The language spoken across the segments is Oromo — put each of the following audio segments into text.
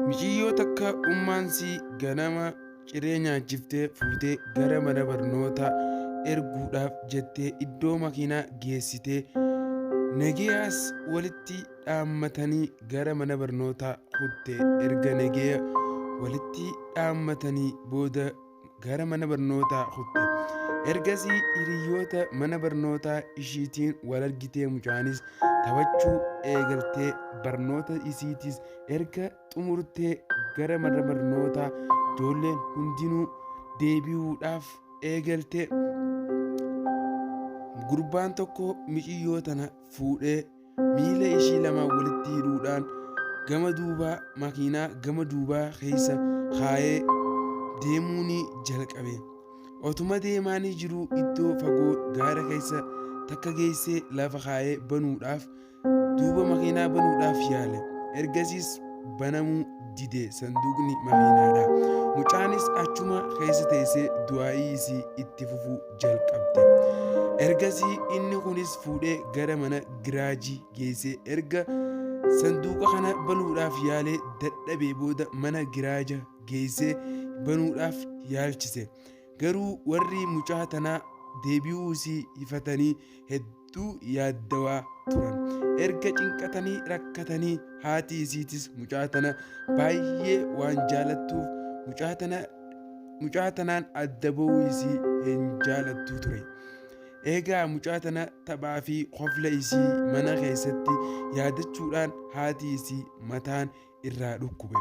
Mijiyyoo takka ummaansi ganama ciree nyaachiftee fuutee gara mana barnootaa erguudhaaf jettee iddoo makiinaa geessitee nageeyyaas walitti dhaammatanii gara mana barnootaa kutte. Erga nageeyyaa walitti dhaammatanii booda gara mana barnootaa kutte. Ergasii hiriyoota mana barnootaa ishiitiin wal argitee mucaanis taphachuu eegaltee barnoota isiitis erga xumurtee gara mana barnootaa ijoolleen hundinuu deebi'uudhaaf eegalte. Gurbaan tokko mijiyyoo tana fuudhee miila ishii lamaan walitti hidhuudhaan gama duubaa makiinaa gama duubaa keessa kaayee deemuun jalqabe. Otuma deemaanii jiru iddoo fagoo gaara keessa takka geessee lafa kaayee banuudhaaf duuba makiinaa banuudhaaf yaale. Ergasiis banamuu dide sanduuqni makiinaadha. Mucaanis achuma keessa teessee du'aa'ii isii itti fufuu jalqabde. Ergasii inni kunis fuudhee gara mana giraajii geessee erga sanduuqa kana banuudhaaf yaalee dadhabee booda mana giraaja geessee banuudhaaf yaalchise. Garuu warri mucaa tanaa deebi'uu isii ifatanii hedduu yaaddawaa turan. Erga cinqatanii rakkatanii haati isiitis mucaa tana baay'ee waan jaalattuuf mucaa tanaan adda ba'uu isii hin jaalattu ture. Egaa mucaa tana taphaa fi qofla isii mana keessatti yaadachuudhaan haati isii mataan irraa dhukkube.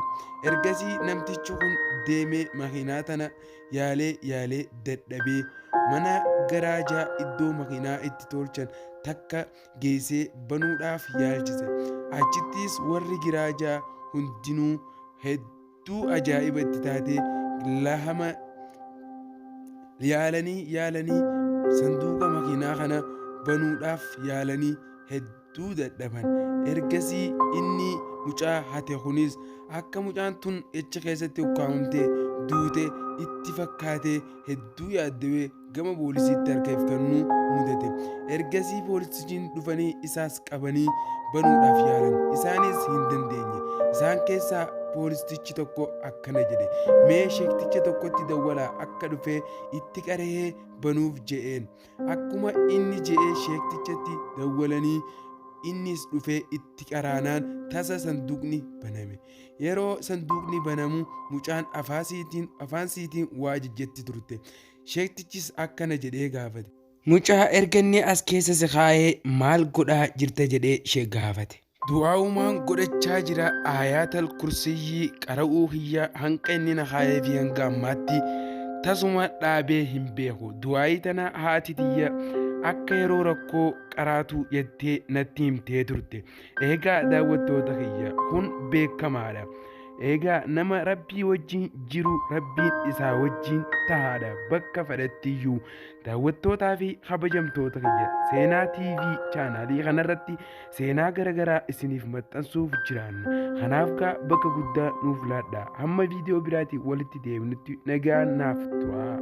Ergasii namtichi kun deemee makiinaa tana yaalee dadhabee mana garaajaa iddoo makiinaa itti tolchan takka geessee banuudhaaf yaalchise. Achittis warri giraajaa hundinuu hedduu ajaa'iba itti taatee lahama yaalanii sanduuqa makiinaa kana banuudhaaf yaalanii hedduu dadhaban. Ergasii inni mucaa hate kunis akka mucaan tun echa keessatti ukkaamamtee duute itti fakkaatee hedduu yaaddawee gama poolisiitti harka kennuu mudate. Ergasii poolisiin dhufanii isaas qabanii banuudhaaf yaalan. Isaanis hin dandeenye. Isaan keessaa poolisichi tokko akkana jedhe, mee sheekticha tokkotti dawwalaa akka dhufee itti qaree banuuf je'een. Akkuma inni je'ee sheektichatti dawwalanii innis dhufee itti qaraanaan tasa sanduuqni baname. Yeroo sanduuqni banamu mucaan afaansiitiin waa jejjetti turte. Sheektichis akkana jedhee gaafate, mucaa erga inni as keessa si kaa'ee maal godhaa jirta jedhee ishee gaafate. Du'aa'umaan godhachaa jira Ayaatal Kursiyyii qara'uu kiyya hanqa inni na kaa'ee fi hanga ammaatti tasuma dhaabee hin beeku. Du'aa'ii tana haati tiyya akka yeroo rakkoo qaraatu jettee natti himtee turte. Egaa daawwattoota kiyya kun beekamaadha. Egaa nama rabbii wajjin jiru rabbiin isaa wajjin tahaadha bakka fedhattiyyuu. Daawwattootaa fi kabajamtoota kiyya Seenaa TV chaanaalii kanarratti seenaa garaagaraa isiniif maxxansuuf jiraanna. Kanaaf bakka guddaa nuuf laadhaa. Hamma viidiyoo biraatiin walitti deebinutti nagaan naaf tura.